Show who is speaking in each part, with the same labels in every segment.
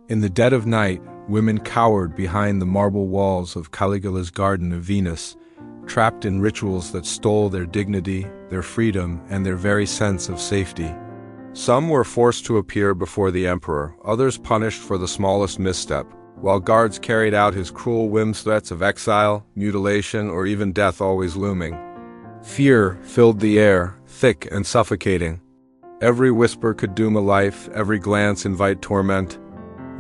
Speaker 1: In the dead of night, women cowered behind the marble walls of Caligula's Garden of Venus, trapped in rituals that stole their dignity, their freedom, and their very sense of safety. Some were forced to appear before the emperor, others punished for the smallest misstep, while guards carried out his cruel whims, threats of exile, mutilation, or even death always looming. Fear filled the air, thick and suffocating. Every whisper could doom a life, every glance invite torment.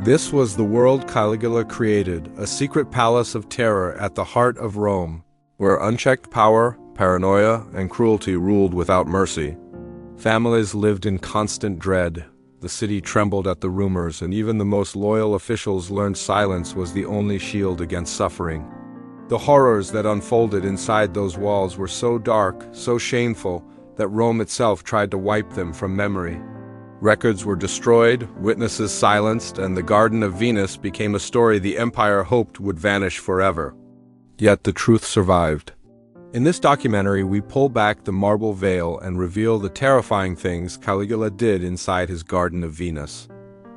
Speaker 1: This was the world Caligula created, a secret palace of terror at the heart of Rome, where unchecked power, paranoia, and cruelty ruled without mercy. Families lived in constant dread. The city trembled at the rumors, and even the most loyal officials learned silence was the only shield against suffering. The horrors that unfolded inside those walls were so dark, so shameful, that Rome itself tried to wipe them from memory. Records were destroyed, witnesses silenced, and the Garden of Venus became a story the empire hoped would vanish forever. Yet the truth survived. In this documentary, we pull back the marble veil and reveal the terrifying things Caligula did inside his Garden of Venus.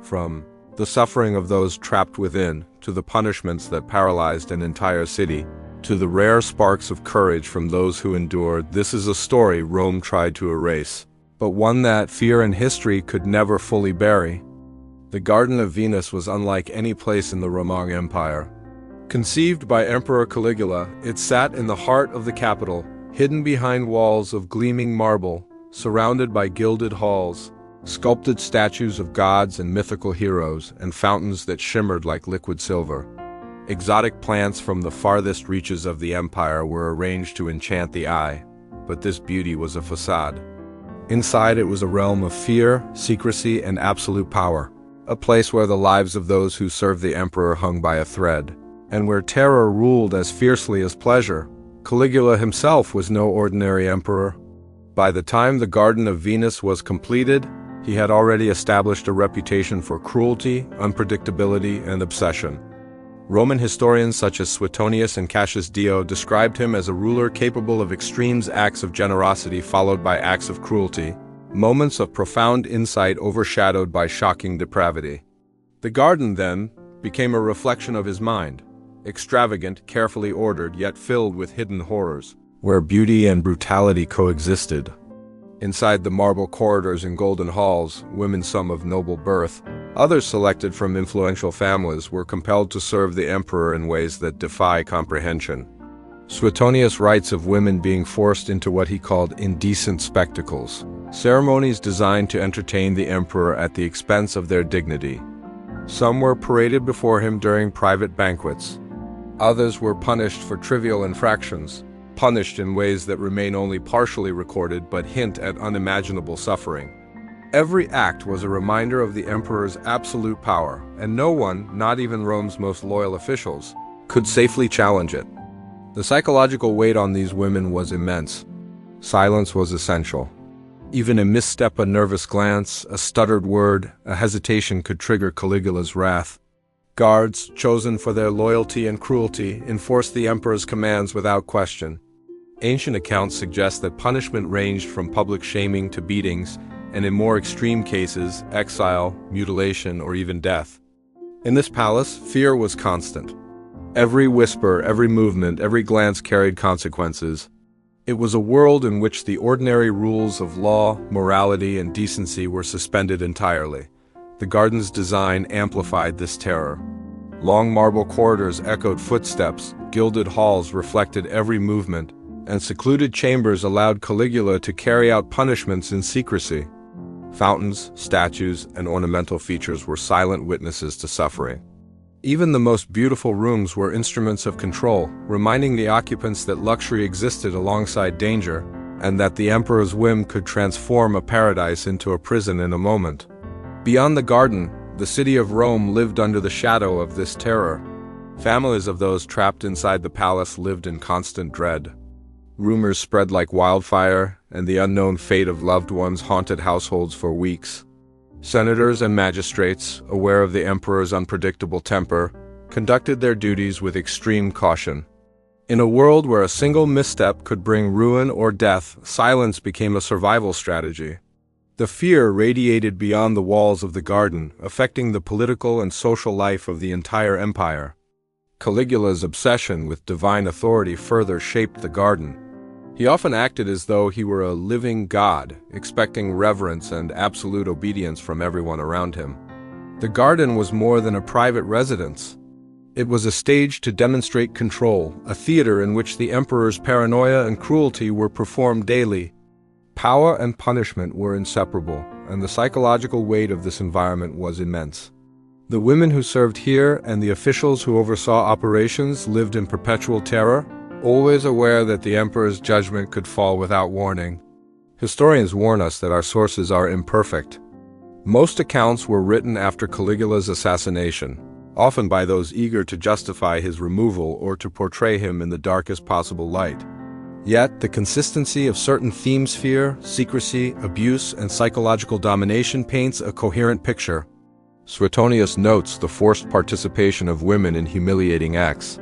Speaker 1: From the suffering of those trapped within, to the punishments that paralyzed an entire city, to the rare sparks of courage from those who endured, this is a story Rome tried to erase, but one that fear and history could never fully bury. The Garden of Venus was unlike any place in the Roman Empire. Conceived by Emperor Caligula, it sat in the heart of the capital, hidden behind walls of gleaming marble, surrounded by gilded halls, sculpted statues of gods and mythical heroes, and fountains that shimmered like liquid silver. Exotic plants from the farthest reaches of the empire were arranged to enchant the eye, but this beauty was a facade. Inside it was a realm of fear, secrecy, and absolute power, a place where the lives of those who served the emperor hung by a thread, and where terror ruled as fiercely as pleasure. Caligula himself was no ordinary emperor. By the time the Garden of Venus was completed, he had already established a reputation for cruelty, unpredictability, and obsession. Roman historians such as Suetonius and Cassius Dio described him as a ruler capable of extreme acts of generosity followed by acts of cruelty, moments of profound insight overshadowed by shocking depravity. The garden, then, became a reflection of his mind, extravagant, carefully ordered, yet filled with hidden horrors, where beauty and brutality coexisted. Inside the marble corridors and golden halls, women, some of noble birth, others selected from influential families, were compelled to serve the emperor in ways that defy comprehension. Suetonius writes of women being forced into what he called indecent spectacles, ceremonies designed to entertain the emperor at the expense of their dignity. Some were paraded before him during private banquets. Others were punished for trivial infractions, punished in ways that remain only partially recorded but hint at unimaginable suffering. Every act was a reminder of the emperor's absolute power, and no one, not even Rome's most loyal officials, could safely challenge it. The psychological weight on these women was immense. Silence was essential. Even a misstep, a nervous glance, a stuttered word, a hesitation could trigger Caligula's wrath. Guards, chosen for their loyalty and cruelty, enforced the emperor's commands without question. Ancient accounts suggest that punishment ranged from public shaming to beatings, and in more extreme cases, exile, mutilation, or even death. In this palace, fear was constant. Every whisper, every movement, every glance carried consequences. It was a world in which the ordinary rules of law, morality, and decency were suspended entirely. The garden's design amplified this terror. Long marble corridors echoed footsteps, gilded halls reflected every movement, and secluded chambers allowed Caligula to carry out punishments in secrecy. Fountains, statues, and ornamental features were silent witnesses to suffering. Even the most beautiful rooms were instruments of control, reminding the occupants that luxury existed alongside danger, and that the emperor's whim could transform a paradise into a prison in a moment. Beyond the garden, the city of Rome lived under the shadow of this terror. Families of those trapped inside the palace lived in constant dread. Rumors spread like wildfire, and the unknown fate of loved ones haunted households for weeks. Senators and magistrates, aware of the emperor's unpredictable temper, conducted their duties with extreme caution. In a world where a single misstep could bring ruin or death, silence became a survival strategy. The fear radiated beyond the walls of the garden, affecting the political and social life of the entire empire. Caligula's obsession with divine authority further shaped the garden. He often acted as though he were a living god, expecting reverence and absolute obedience from everyone around him. The garden was more than a private residence. It was a stage to demonstrate control, a theater in which the emperor's paranoia and cruelty were performed daily. Power and punishment were inseparable, and the psychological weight of this environment was immense. The women who served here and the officials who oversaw operations lived in perpetual terror, always aware that the emperor's judgment could fall without warning. Historians warn us that our sources are imperfect. Most accounts were written after Caligula's assassination, often by those eager to justify his removal or to portray him in the darkest possible light. Yet, the consistency of certain themes, fear, secrecy, abuse, and psychological domination paints a coherent picture. Suetonius notes the forced participation of women in humiliating acts.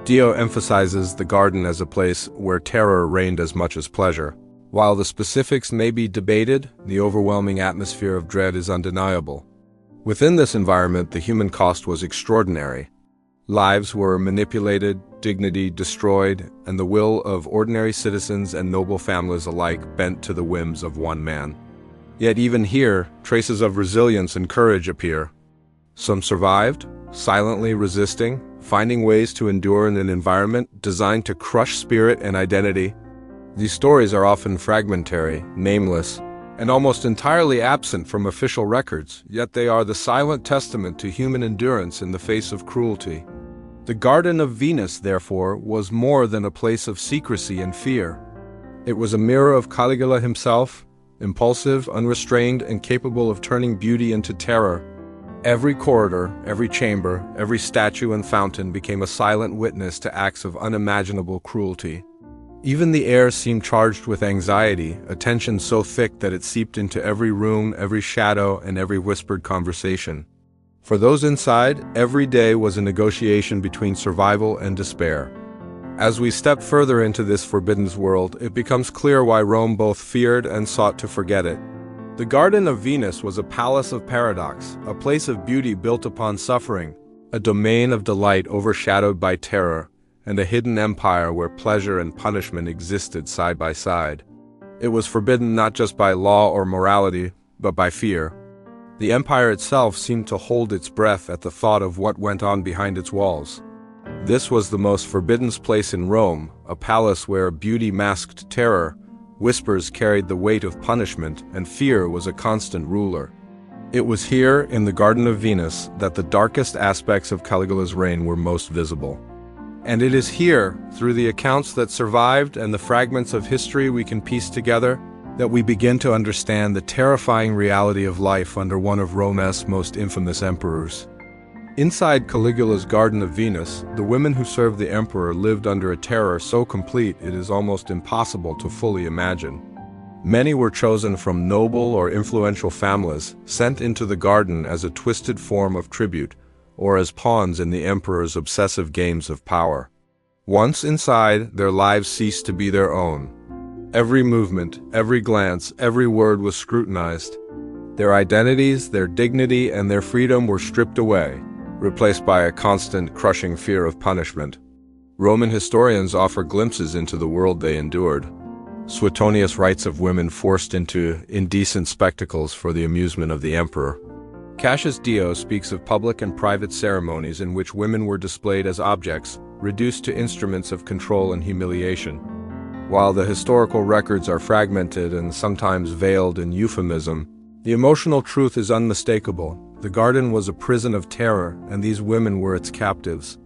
Speaker 1: Dio emphasizes the garden as a place where terror reigned as much as pleasure. While the specifics may be debated, the overwhelming atmosphere of dread is undeniable. Within this environment, the human cost was extraordinary. Lives were manipulated, dignity destroyed, and the will of ordinary citizens and noble families alike bent to the whims of one man. Yet even here, traces of resilience and courage appear. Some survived, silently resisting, finding ways to endure in an environment designed to crush spirit and identity. These stories are often fragmentary, nameless, and almost entirely absent from official records, yet they are the silent testament to human endurance in the face of cruelty. The Garden of Venus, therefore, was more than a place of secrecy and fear. It was a mirror of Caligula himself, impulsive, unrestrained, and capable of turning beauty into terror. Every corridor, every chamber, every statue and fountain became a silent witness to acts of unimaginable cruelty. Even the air seemed charged with anxiety, a tension so thick that it seeped into every room, every shadow, and every whispered conversation. For those inside, every day was a negotiation between survival and despair. As we step further into this forbidden world, it becomes clear why Rome both feared and sought to forget it. The Garden of Venus was a palace of paradox, a place of beauty built upon suffering, a domain of delight overshadowed by terror, and a hidden empire where pleasure and punishment existed side by side. It was forbidden not just by law or morality, but by fear. The empire itself seemed to hold its breath at the thought of what went on behind its walls. This was the most forbidden place in Rome, a palace where beauty masked terror, whispers carried the weight of punishment, and fear was a constant ruler. It was here, in the Garden of Venus, that the darkest aspects of Caligula's reign were most visible. And it is here, through the accounts that survived and the fragments of history we can piece together, that we begin to understand the terrifying reality of life under one of Rome's most infamous emperors. Inside Caligula's Garden of Venus, the women who served the emperor lived under a terror so complete it is almost impossible to fully imagine. Many were chosen from noble or influential families, sent into the garden as a twisted form of tribute, or as pawns in the emperor's obsessive games of power. Once inside, their lives ceased to be their own. Every movement, every glance, every word was scrutinized. Their identities, their dignity, and their freedom were stripped away, replaced by a constant, crushing fear of punishment. Roman historians offer glimpses into the world they endured. Suetonius writes of women forced into indecent spectacles for the amusement of the emperor. Cassius Dio speaks of public and private ceremonies in which women were displayed as objects, reduced to instruments of control and humiliation. While the historical records are fragmented and sometimes veiled in euphemism, the emotional truth is unmistakable. The garden was a prison of terror, and these women were its captives.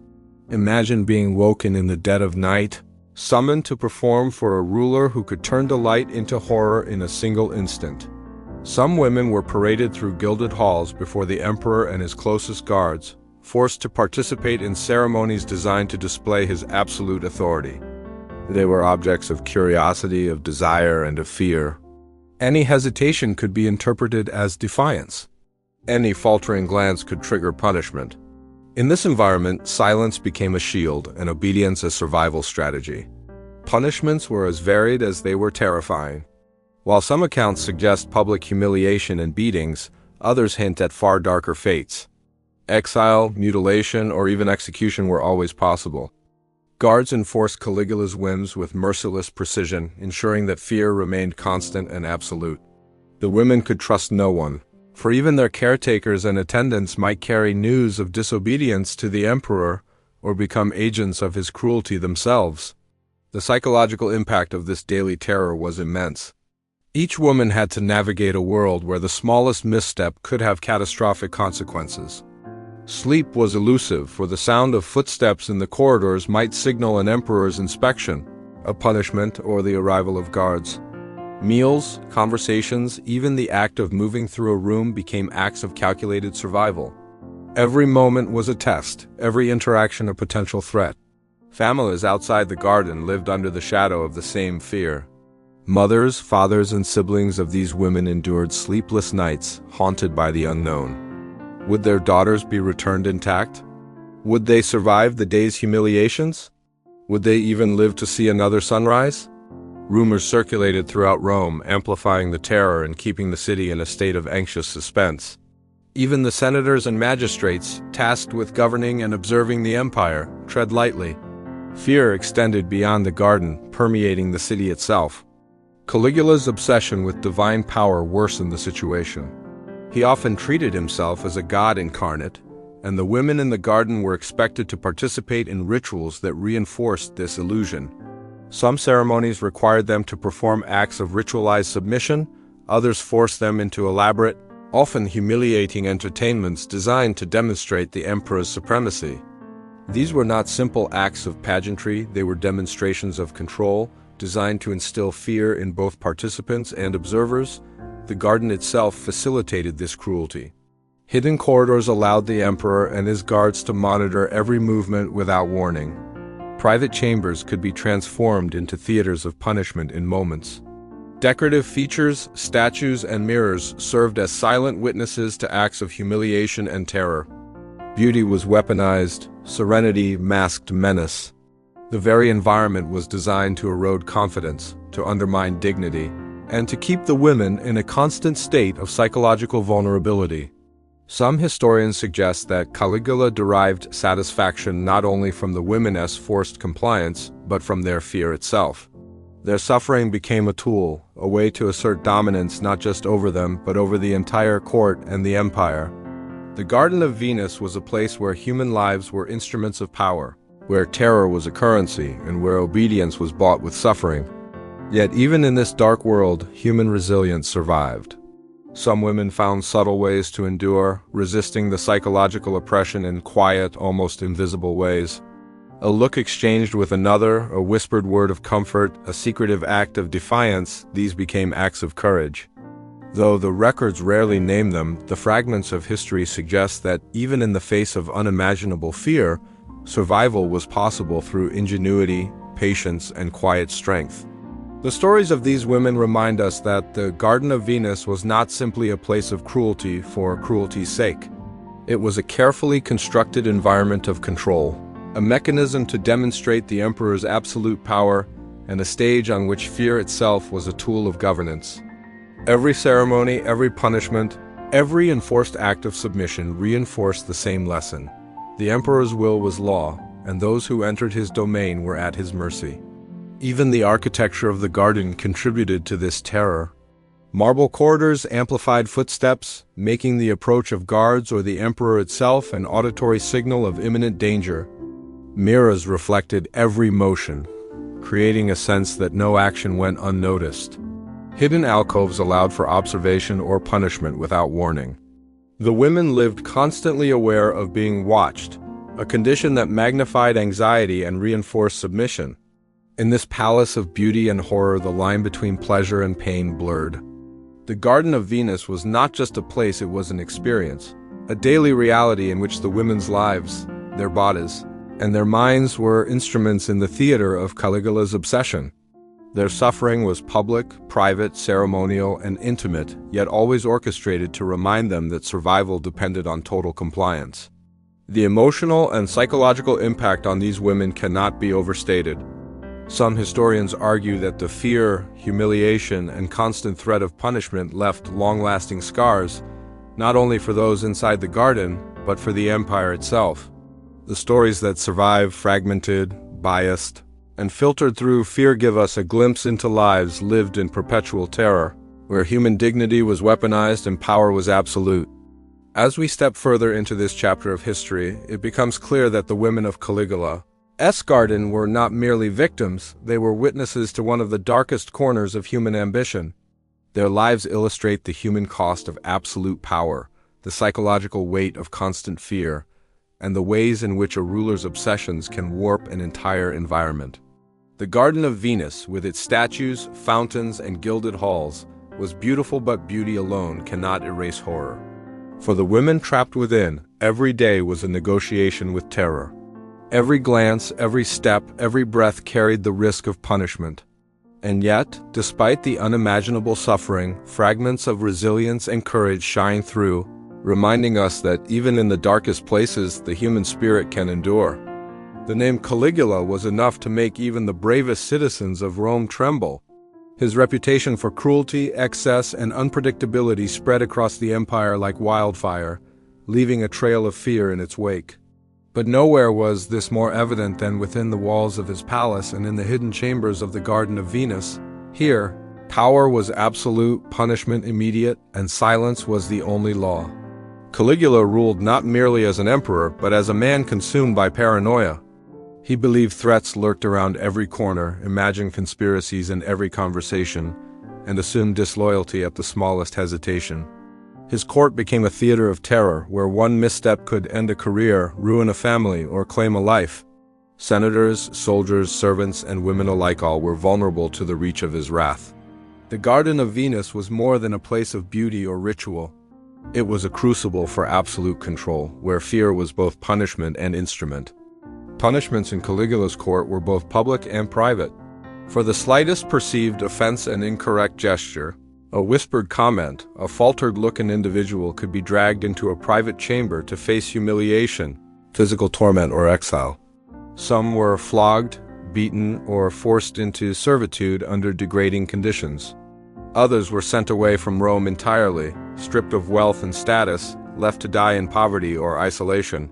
Speaker 1: Imagine being woken in the dead of night, summoned to perform for a ruler who could turn delight into horror in a single instant. Some women were paraded through gilded halls before the emperor and his closest guards, forced to participate in ceremonies designed to display his absolute authority. They were objects of curiosity, of desire, and of fear. Any hesitation could be interpreted as defiance. Any faltering glance could trigger punishment. In this environment, silence became a shield and obedience a survival strategy. Punishments were as varied as they were terrifying. While some accounts suggest public humiliation and beatings, others hint at far darker fates. Exile, mutilation, or even execution were always possible. Guards enforced Caligula's whims with merciless precision, ensuring that fear remained constant and absolute. The women could trust no one, for even their caretakers and attendants might carry news of disobedience to the emperor or become agents of his cruelty themselves. The psychological impact of this daily terror was immense. Each woman had to navigate a world where the smallest misstep could have catastrophic consequences. Sleep was elusive, for the sound of footsteps in the corridors might signal an emperor's inspection, a punishment, or the arrival of guards. Meals, conversations, even the act of moving through a room became acts of calculated survival. Every moment was a test, every interaction a potential threat. Families outside the garden lived under the shadow of the same fear. Mothers, fathers, and siblings of these women endured sleepless nights, haunted by the unknown. Would their daughters be returned intact? Would they survive the day's humiliations? Would they even live to see another sunrise? Rumors circulated throughout Rome, amplifying the terror and keeping the city in a state of anxious suspense. Even the senators and magistrates, tasked with governing and observing the empire, tread lightly. Fear extended beyond the garden, permeating the city itself. Caligula's obsession with divine power worsened the situation. He often treated himself as a god incarnate, and the women in the garden were expected to participate in rituals that reinforced this illusion. Some ceremonies required them to perform acts of ritualized submission, others forced them into elaborate, often humiliating entertainments designed to demonstrate the emperor's supremacy. These were not simple acts of pageantry, they were demonstrations of control, designed to instill fear in both participants and observers. The garden itself facilitated this cruelty. Hidden corridors allowed the emperor and his guards to monitor every movement without warning. Private chambers could be transformed into theaters of punishment in moments. Decorative features, statues, and mirrors served as silent witnesses to acts of humiliation and terror. Beauty was weaponized, serenity masked menace. The very environment was designed to erode confidence, to undermine dignity, and to keep the women in a constant state of psychological vulnerability. Some historians suggest that Caligula derived satisfaction not only from the women's forced compliance, but from their fear itself. Their suffering became a tool, a way to assert dominance not just over them, but over the entire court and the empire. The Garden of Venus was a place where human lives were instruments of power, where terror was a currency, and where obedience was bought with suffering. Yet even in this dark world, human resilience survived. Some women found subtle ways to endure, resisting the psychological oppression in quiet, almost invisible ways. A look exchanged with another, a whispered word of comfort, a secretive act of defiance, these became acts of courage. Though the records rarely name them, the fragments of history suggest that even in the face of unimaginable fear, survival was possible through ingenuity, patience, and quiet strength. The stories of these women remind us that the Garden of Venus was not simply a place of cruelty for cruelty's sake. It was a carefully constructed environment of control, a mechanism to demonstrate the emperor's absolute power, and a stage on which fear itself was a tool of governance. Every ceremony, every punishment, every enforced act of submission reinforced the same lesson. The emperor's will was law, and those who entered his domain were at his mercy. Even the architecture of the garden contributed to this terror. Marble corridors amplified footsteps, making the approach of guards or the emperor itself an auditory signal of imminent danger. Mirrors reflected every motion, creating a sense that no action went unnoticed. Hidden alcoves allowed for observation or punishment without warning. The women lived constantly aware of being watched, a condition that magnified anxiety and reinforced submission. In this palace of beauty and horror, the line between pleasure and pain blurred. The Garden of Venus was not just a place, it was an experience, a daily reality in which the women's lives, their bodies, and their minds were instruments in the theater of Caligula's obsession. Their suffering was public, private, ceremonial, and intimate, yet always orchestrated to remind them that survival depended on total compliance. The emotional and psychological impact on these women cannot be overstated. Some historians argue that the fear, humiliation, and constant threat of punishment left long-lasting scars, not only for those inside the garden, but for the empire itself. The stories that survive, fragmented, biased, and filtered through fear give us a glimpse into lives lived in perpetual terror, where human dignity was weaponized and power was absolute. As we step further into this chapter of history, it becomes clear that the women of Caligula's garden were not merely victims, they were witnesses to one of the darkest corners of human ambition. Their lives illustrate the human cost of absolute power, the psychological weight of constant fear, and the ways in which a ruler's obsessions can warp an entire environment. The Garden of Venus, with its statues, fountains, and gilded halls, was beautiful, but beauty alone cannot erase horror. For the women trapped within, every day was a negotiation with terror. Every glance, every step, every breath carried the risk of punishment. And yet, despite the unimaginable suffering, fragments of resilience and courage shine through, reminding us that even in the darkest places, the human spirit can endure. The name Caligula was enough to make even the bravest citizens of Rome tremble. His reputation for cruelty, excess, and unpredictability spread across the empire like wildfire, leaving a trail of fear in its wake. But nowhere was this more evident than within the walls of his palace and in the hidden chambers of the Garden of Venus. Here, power was absolute, punishment immediate, and silence was the only law. Caligula ruled not merely as an emperor, but as a man consumed by paranoia. He believed threats lurked around every corner, imagined conspiracies in every conversation, and assumed disloyalty at the smallest hesitation. His court became a theater of terror, where one misstep could end a career, ruin a family, or claim a life. Senators, soldiers, servants, and women alike all were vulnerable to the reach of his wrath. The Garden of Venus was more than a place of beauty or ritual. It was a crucible for absolute control, where fear was both punishment and instrument. Punishments in Caligula's court were both public and private. For the slightest perceived offense and incorrect gesture, a whispered comment, a faltered look, an individual could be dragged into a private chamber to face humiliation, physical torment, or exile. Some were flogged, beaten, or forced into servitude under degrading conditions. Others were sent away from Rome entirely, stripped of wealth and status, left to die in poverty or isolation.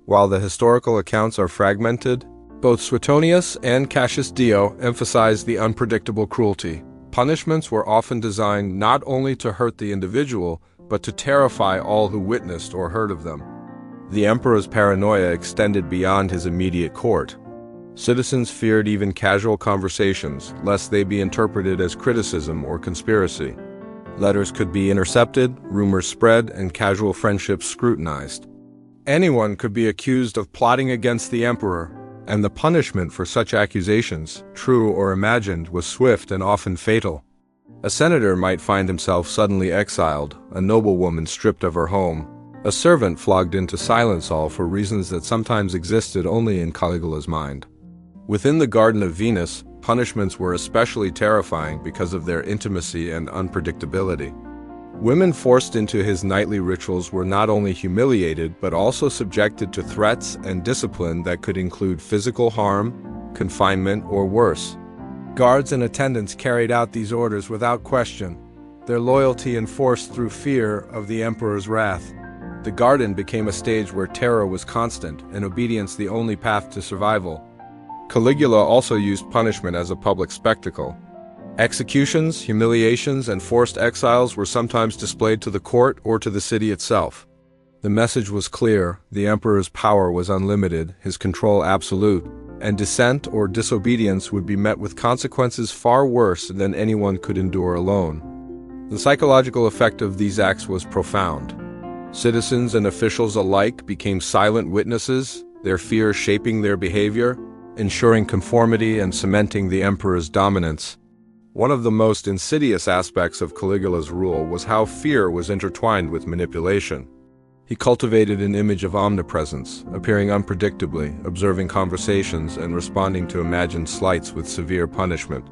Speaker 1: While the historical accounts are fragmented, both Suetonius and Cassius Dio emphasize the unpredictable cruelty. Punishments were often designed not only to hurt the individual, but to terrify all who witnessed or heard of them. The emperor's paranoia extended beyond his immediate court. Citizens feared even casual conversations, lest they be interpreted as criticism or conspiracy. Letters could be intercepted, rumors spread, and casual friendships scrutinized. Anyone could be accused of plotting against the emperor, and the punishment for such accusations, true or imagined, was swift and often fatal. A senator might find himself suddenly exiled, a noblewoman stripped of her home, a servant flogged into silence, all for reasons that sometimes existed only in Caligula's mind. Within the Garden of Venus, punishments were especially terrifying because of their intimacy and unpredictability. Women forced into his nightly rituals were not only humiliated, but also subjected to threats and discipline that could include physical harm, confinement, or worse. Guards and attendants carried out these orders without question, their loyalty enforced through fear of the emperor's wrath. The garden became a stage where terror was constant and obedience the only path to survival. Caligula also used punishment as a public spectacle. Executions, humiliations, and forced exiles were sometimes displayed to the court or to the city itself. The message was clear: the emperor's power was unlimited, his control absolute, and dissent or disobedience would be met with consequences far worse than anyone could endure alone. The psychological effect of these acts was profound. Citizens and officials alike became silent witnesses, their fear shaping their behavior, ensuring conformity and cementing the emperor's dominance. One of the most insidious aspects of Caligula's rule was how fear was intertwined with manipulation. He cultivated an image of omnipresence, appearing unpredictably, observing conversations, and responding to imagined slights with severe punishment.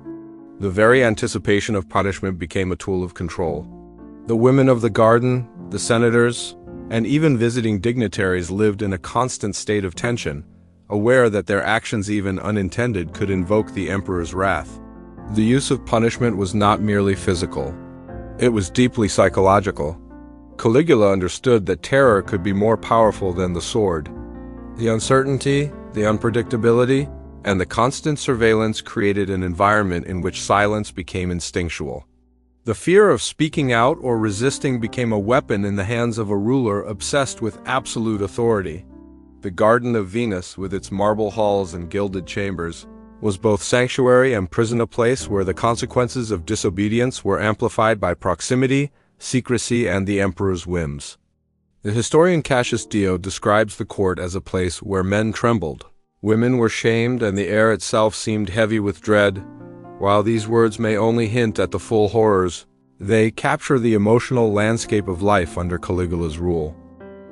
Speaker 1: The very anticipation of punishment became a tool of control. The women of the garden, the senators, and even visiting dignitaries lived in a constant state of tension, aware that their actions, even unintended, could invoke the emperor's wrath. The use of punishment was not merely physical. It was deeply psychological. Caligula understood that terror could be more powerful than the sword. The uncertainty, the unpredictability, and the constant surveillance created an environment in which silence became instinctual. The fear of speaking out or resisting became a weapon in the hands of a ruler obsessed with absolute authority. The Garden of Venus, with its marble halls and gilded chambers, was both sanctuary and prison, a place where the consequences of disobedience were amplified by proximity, secrecy, and the emperor's whims. The historian Cassius Dio describes the court as a place where men trembled, women were shamed, and the air itself seemed heavy with dread. While these words may only hint at the full horrors, they capture the emotional landscape of life under Caligula's rule.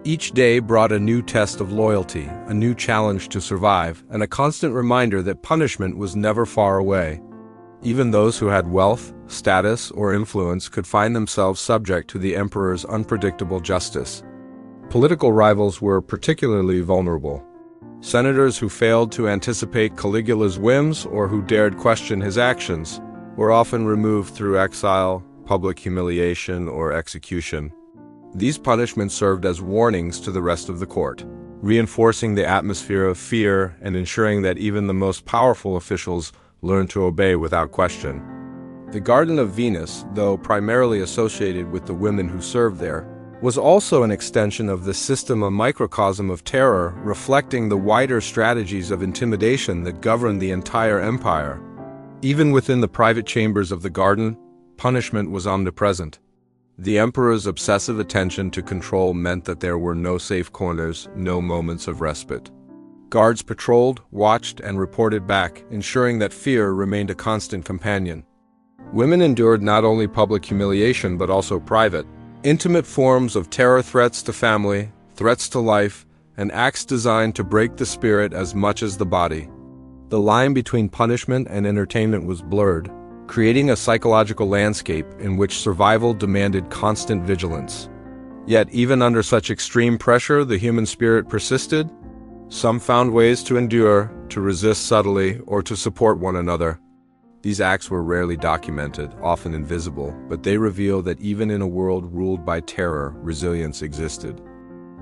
Speaker 1: Each day brought a new test of loyalty, a new challenge to survive, and a constant reminder that punishment was never far away. Even those who had wealth, status, or influence could find themselves subject to the emperor's unpredictable justice. Political rivals were particularly vulnerable. Senators who failed to anticipate Caligula's whims or who dared question his actions were often removed through exile, public humiliation, or execution. These punishments served as warnings to the rest of the court, reinforcing the atmosphere of fear and ensuring that even the most powerful officials learned to obey without question. The Garden of Venus, though primarily associated with the women who served there, was also an extension of the system, a microcosm of terror, reflecting the wider strategies of intimidation that governed the entire empire. Even within the private chambers of the garden, punishment was omnipresent. The emperor's obsessive attention to control meant that there were no safe corners, no moments of respite. Guards patrolled, watched, and reported back, ensuring that fear remained a constant companion. Women endured not only public humiliation but also private, intimate forms of terror, threats to family, threats to life, and acts designed to break the spirit as much as the body. The line between punishment and entertainment was blurred, creating a psychological landscape in which survival demanded constant vigilance. Yet, even under such extreme pressure, the human spirit persisted. Some found ways to endure, to resist subtly, or to support one another. These acts were rarely documented, often invisible, but they reveal that even in a world ruled by terror, resilience existed.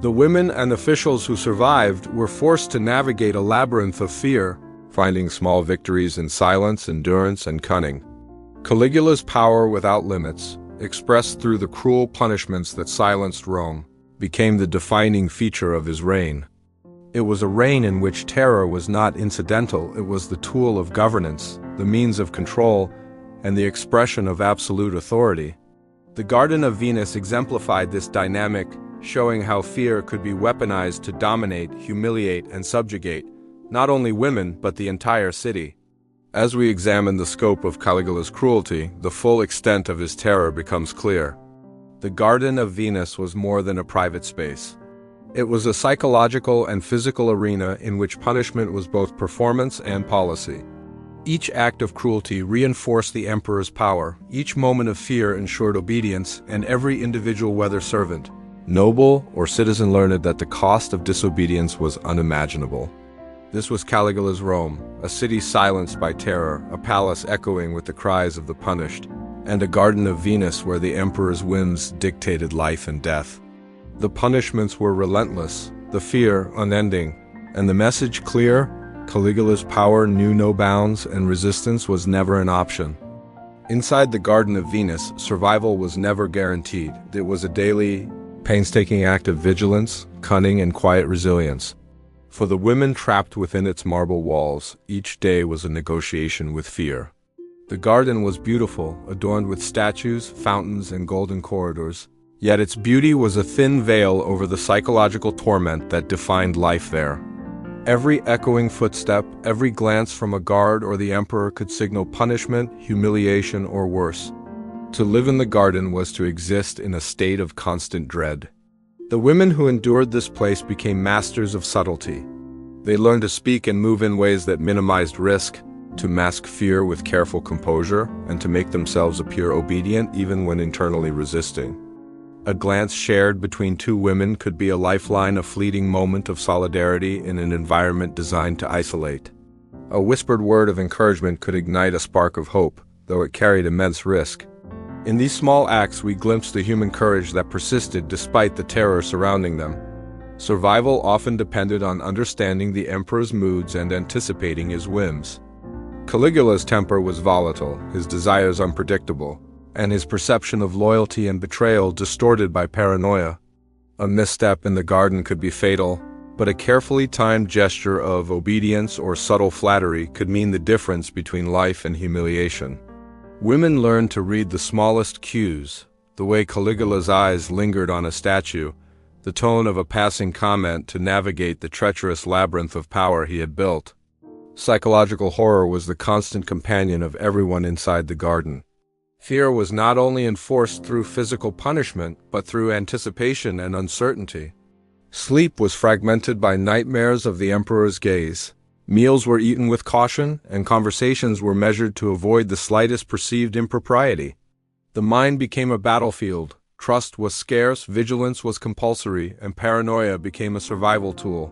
Speaker 1: The women and officials who survived were forced to navigate a labyrinth of fear, finding small victories in silence, endurance, and cunning. Caligula's power without limits, expressed through the cruel punishments that silenced Rome, became the defining feature of his reign. It was a reign in which terror was not incidental, it was the tool of governance, the means of control, and the expression of absolute authority. The Garden of Venus exemplified this dynamic, showing how fear could be weaponized to dominate, humiliate, and subjugate, not only women but the entire city. As we examine the scope of Caligula's cruelty, the full extent of his terror becomes clear. The Garden of Venus was more than a private space. It was a psychological and physical arena in which punishment was both performance and policy. Each act of cruelty reinforced the emperor's power, each moment of fear ensured obedience, and every individual, whether servant, noble, or citizen, learned that the cost of disobedience was unimaginable. This was Caligula's Rome, a city silenced by terror, a palace echoing with the cries of the punished, and a Garden of Venus where the emperor's whims dictated life and death. The punishments were relentless, the fear unending, and the message clear: Caligula's power knew no bounds and resistance was never an option. Inside the Garden of Venus, survival was never guaranteed. It was a daily, painstaking act of vigilance, cunning, and quiet resilience. For the women trapped within its marble walls, each day was a negotiation with fear. The garden was beautiful, adorned with statues, fountains, and golden corridors. Yet its beauty was a thin veil over the psychological torment that defined life there. Every echoing footstep, every glance from a guard or the emperor could signal punishment, humiliation, or worse. To live in the garden was to exist in a state of constant dread. The women who endured this place became masters of subtlety. They learned to speak and move in ways that minimized risk, to mask fear with careful composure, and to make themselves appear obedient even when internally resisting. A glance shared between two women could be a lifeline, a fleeting moment of solidarity in an environment designed to isolate. A whispered word of encouragement could ignite a spark of hope, though it carried immense risk. In these small acts, we glimpse the human courage that persisted despite the terror surrounding them. Survival often depended on understanding the emperor's moods and anticipating his whims. Caligula's temper was volatile, his desires unpredictable, and his perception of loyalty and betrayal distorted by paranoia. A misstep in the garden could be fatal, but a carefully timed gesture of obedience or subtle flattery could mean the difference between life and humiliation. Women learned to read the smallest cues, the way Caligula's eyes lingered on a statue, the tone of a passing comment to navigate the treacherous labyrinth of power he had built. Psychological horror was the constant companion of everyone inside the garden. Fear was not only enforced through physical punishment, but through anticipation and uncertainty. Sleep was fragmented by nightmares of the emperor's gaze. Meals were eaten with caution, and conversations were measured to avoid the slightest perceived impropriety. The mind became a battlefield. Trust was scarce, vigilance was compulsory, and paranoia became a survival tool.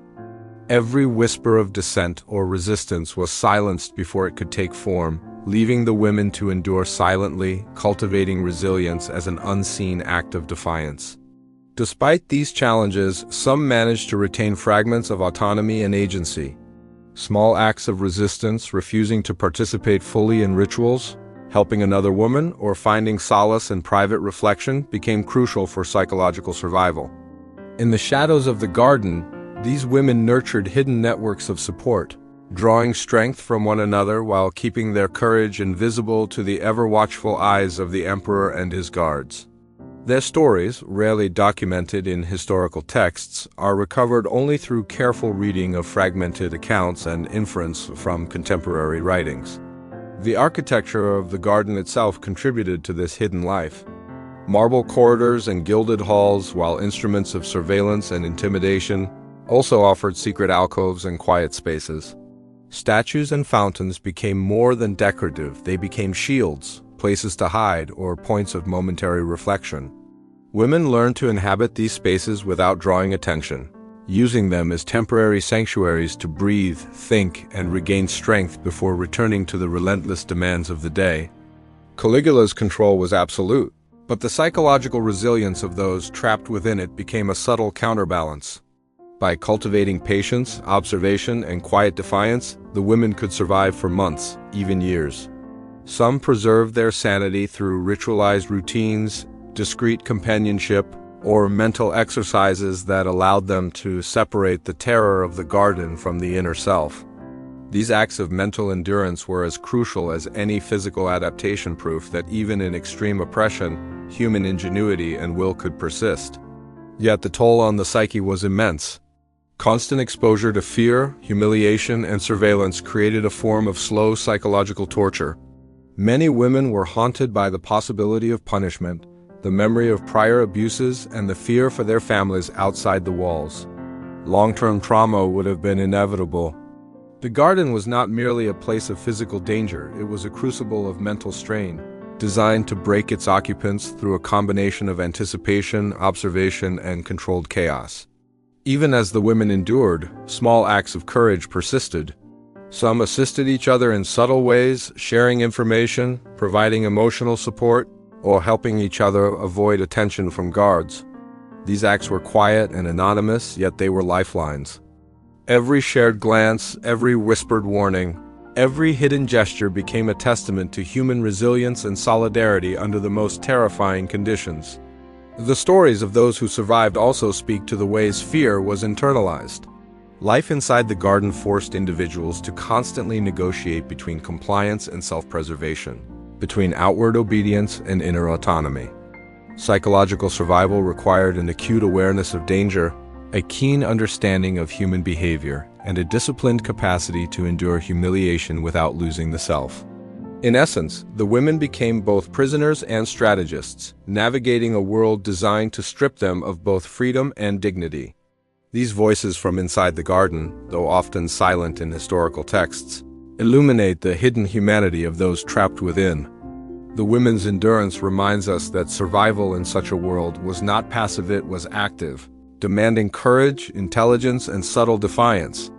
Speaker 1: Every whisper of dissent or resistance was silenced before it could take form, leaving the women to endure silently, cultivating resilience as an unseen act of defiance. Despite these challenges, some managed to retain fragments of autonomy and agency. Small acts of resistance, refusing to participate fully in rituals, helping another woman, or finding solace in private reflection became crucial for psychological survival. In the shadows of the garden, these women nurtured hidden networks of support, drawing strength from one another while keeping their courage invisible to the ever-watchful eyes of the emperor and his guards. Their stories, rarely documented in historical texts, are recovered only through careful reading of fragmented accounts and inference from contemporary writings. The architecture of the garden itself contributed to this hidden life. Marble corridors and gilded halls, while instruments of surveillance and intimidation, also offered secret alcoves and quiet spaces. Statues and fountains became more than decorative, they became shields, places to hide, or points of momentary reflection. Women learned to inhabit these spaces without drawing attention, using them as temporary sanctuaries to breathe, think, and regain strength before returning to the relentless demands of the day. Caligula's control was absolute, but the psychological resilience of those trapped within it became a subtle counterbalance. By cultivating patience, observation, and quiet defiance, the women could survive for months, even years. Some preserved their sanity through ritualized routines, discreet companionship, or mental exercises that allowed them to separate the terror of the garden from the inner self. These acts of mental endurance were as crucial as any physical adaptation, proof that even in extreme oppression, human ingenuity and will could persist. Yet the toll on the psyche was immense. Constant exposure to fear, humiliation, and surveillance created a form of slow psychological torture. Many women were haunted by the possibility of punishment, the memory of prior abuses, and the fear for their families outside the walls. Long-term trauma would have been inevitable. The garden was not merely a place of physical danger, it was a crucible of mental strain, designed to break its occupants through a combination of anticipation, observation, and controlled chaos. Even as the women endured, small acts of courage persisted. Some assisted each other in subtle ways, sharing information, providing emotional support, or helping each other avoid attention from guards. These acts were quiet and anonymous, yet they were lifelines. Every shared glance, every whispered warning, every hidden gesture became a testament to human resilience and solidarity under the most terrifying conditions. The stories of those who survived also speak to the ways fear was internalized. Life inside the garden forced individuals to constantly negotiate between compliance and self-preservation, between outward obedience and inner autonomy. Psychological survival required an acute awareness of danger, a keen understanding of human behavior, and a disciplined capacity to endure humiliation without losing the self. In essence, the women became both prisoners and strategists, navigating a world designed to strip them of both freedom and dignity. These voices from inside the garden, though often silent in historical texts, illuminate the hidden humanity of those trapped within. The women's endurance reminds us that survival in such a world was not passive, it was active, demanding courage, intelligence, and subtle defiance.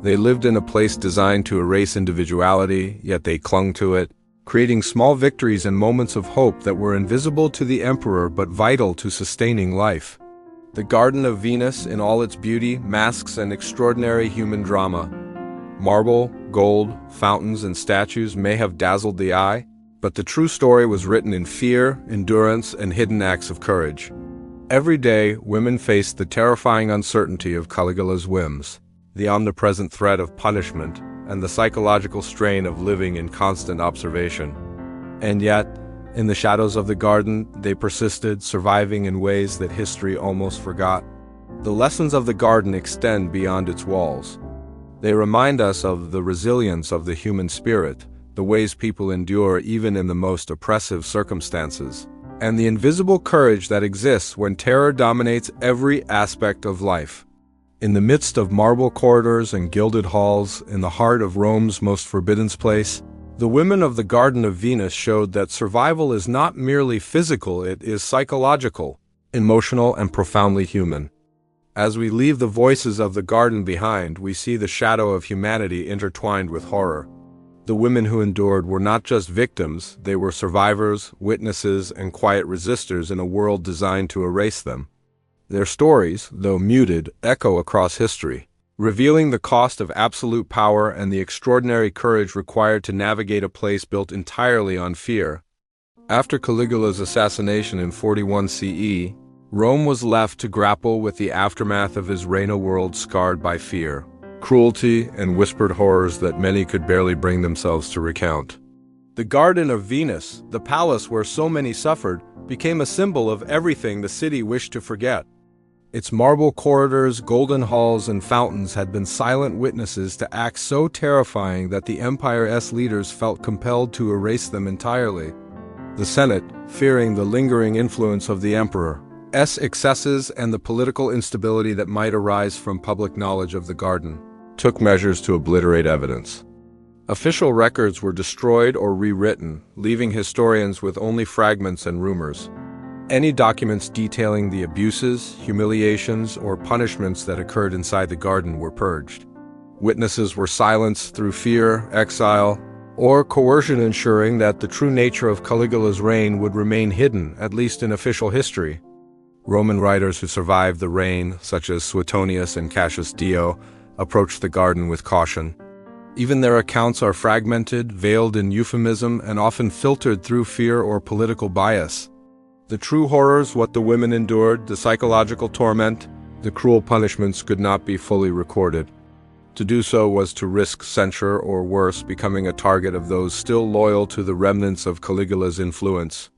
Speaker 1: They lived in a place designed to erase individuality, yet they clung to it, creating small victories and moments of hope that were invisible to the emperor but vital to sustaining life. The Garden of Venus, in all its beauty, masks an extraordinary human drama. Marble, gold, fountains, and statues may have dazzled the eye, but the true story was written in fear, endurance, and hidden acts of courage. Every day, women faced the terrifying uncertainty of Caligula's whims, the omnipresent threat of punishment, and the psychological strain of living in constant observation. And yet, in the shadows of the garden, they persisted, surviving in ways that history almost forgot. The lessons of the garden extend beyond its walls. They remind us of the resilience of the human spirit, the ways people endure even in the most oppressive circumstances, and the invisible courage that exists when terror dominates every aspect of life. In the midst of marble corridors and gilded halls, in the heart of Rome's most forbidden place, the women of the Garden of Venus showed that survival is not merely physical, it is psychological, emotional, and profoundly human. As we leave the voices of the garden behind, we see the shadow of humanity intertwined with horror. The women who endured were not just victims, they were survivors, witnesses, and quiet resistors in a world designed to erase them. Their stories, though muted, echo across history, revealing the cost of absolute power and the extraordinary courage required to navigate a place built entirely on fear. After Caligula's assassination in 41 CE, Rome was left to grapple with the aftermath of his reign, a world scarred by fear, cruelty, and whispered horrors that many could barely bring themselves to recount. The Garden of Venus, the palace where so many suffered, became a symbol of everything the city wished to forget. Its marble corridors, golden halls, and fountains had been silent witnesses to acts so terrifying that the empire's leaders felt compelled to erase them entirely. The Senate, fearing the lingering influence of the emperor's excesses and the political instability that might arise from public knowledge of the garden, took measures to obliterate evidence. Official records were destroyed or rewritten, leaving historians with only fragments and rumors. Any documents detailing the abuses, humiliations, or punishments that occurred inside the garden were purged. Witnesses were silenced through fear, exile, or coercion, ensuring that the true nature of Caligula's reign would remain hidden, at least in official history. Roman writers who survived the reign, such as Suetonius and Cassius Dio, approached the garden with caution. Even their accounts are fragmented, veiled in euphemism, and often filtered through fear or political bias. The true horrors, what the women endured, the psychological torment, the cruel punishments could not be fully recorded. To do so was to risk censure or worse, becoming a target of those still loyal to the remnants of Caligula's influence.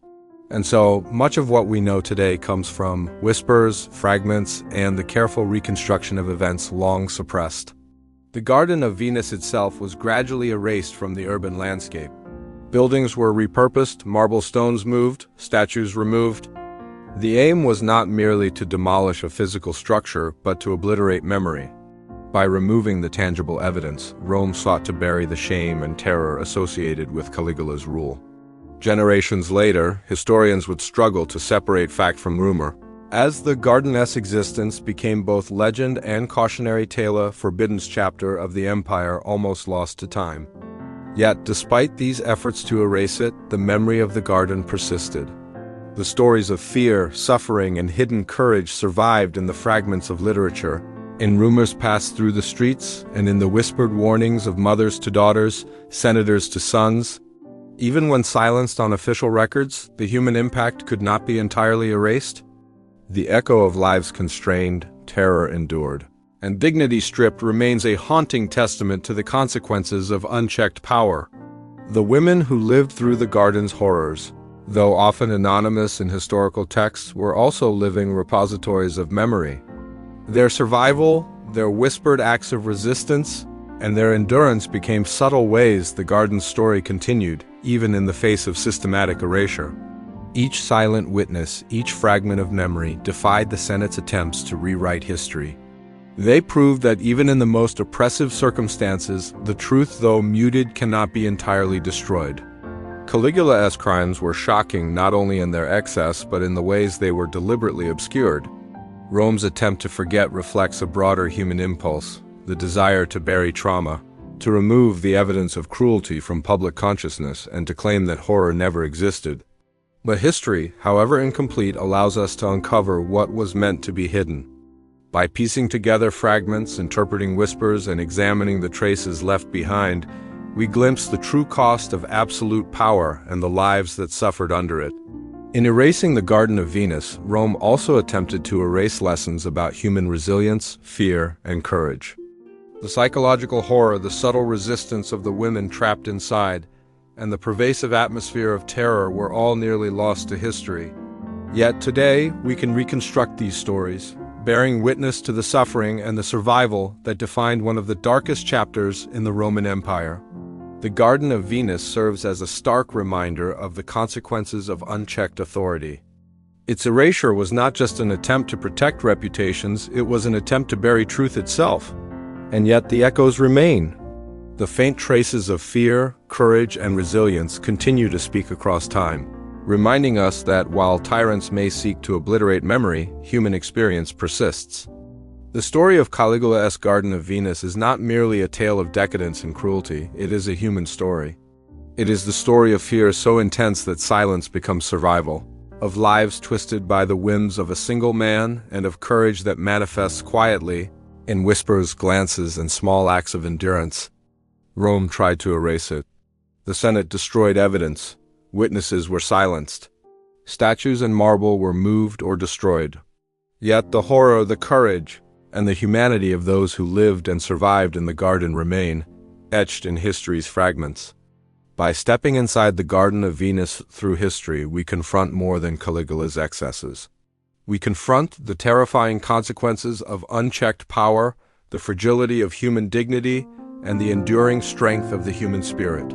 Speaker 1: And so, much of what we know today comes from whispers, fragments, and the careful reconstruction of events long suppressed. The Garden of Venus itself was gradually erased from the urban landscape. Buildings were repurposed, marble stones moved, statues removed. The aim was not merely to demolish a physical structure, but to obliterate memory. By removing the tangible evidence, Rome sought to bury the shame and terror associated with Caligula's rule. Generations later, historians would struggle to separate fact from rumor, as the garden's existence became both legend and cautionary tale, a forbidden chapter of the empire almost lost to time. Yet, despite these efforts to erase it, the memory of the garden persisted. The stories of fear, suffering, and hidden courage survived in the fragments of literature, in rumors passed through the streets, and in the whispered warnings of mothers to daughters, senators to sons. Even when silenced on official records, the human impact could not be entirely erased. The echo of lives constrained, terror endured, and dignity stripped remains a haunting testament to the consequences of unchecked power. The women who lived through the garden's horrors, though often anonymous in historical texts, were also living repositories of memory. Their survival, their whispered acts of resistance, and their endurance became subtle ways the garden's story continued, even in the face of systematic erasure. Each silent witness, each fragment of memory, defied the Senate's attempts to rewrite history. They proved that even in the most oppressive circumstances, the truth, though muted, cannot be entirely destroyed. Caligula's crimes were shocking not only in their excess but in the ways they were deliberately obscured. Rome's attempt to forget reflects a broader human impulse, the desire to bury trauma, to remove the evidence of cruelty from public consciousness and to claim that horror never existed. But history, however incomplete, allows us to uncover what was meant to be hidden. By piecing together fragments, interpreting whispers, and examining the traces left behind, we glimpse the true cost of absolute power and the lives that suffered under it. In erasing the Garden of Venus, Rome also attempted to erase lessons about human resilience, fear, and courage. The psychological horror, the subtle resistance of the women trapped inside, and the pervasive atmosphere of terror were all nearly lost to history. Yet today, we can reconstruct these stories, bearing witness to the suffering and the survival that defined one of the darkest chapters in the Roman Empire. The Garden of Venus serves as a stark reminder of the consequences of unchecked authority. Its erasure was not just an attempt to protect reputations, it was an attempt to bury truth itself. And yet the echoes remain. The faint traces of fear, courage, and resilience continue to speak across time, reminding us that while tyrants may seek to obliterate memory, human experience persists. The story of Caligula's Garden of Venus is not merely a tale of decadence and cruelty, it is a human story. It is the story of fear so intense that silence becomes survival, of lives twisted by the whims of a single man, and of courage that manifests quietly in whispers, glances, and small acts of endurance. Rome tried to erase it. The Senate destroyed evidence. Witnesses were silenced. Statues and marble were moved or destroyed. Yet the horror, the courage, and the humanity of those who lived and survived in the garden remain, etched in history's fragments. By stepping inside the Garden of Venus through history, we confront more than Caligula's excesses. We confront the terrifying consequences of unchecked power, the fragility of human dignity, and the enduring strength of the human spirit.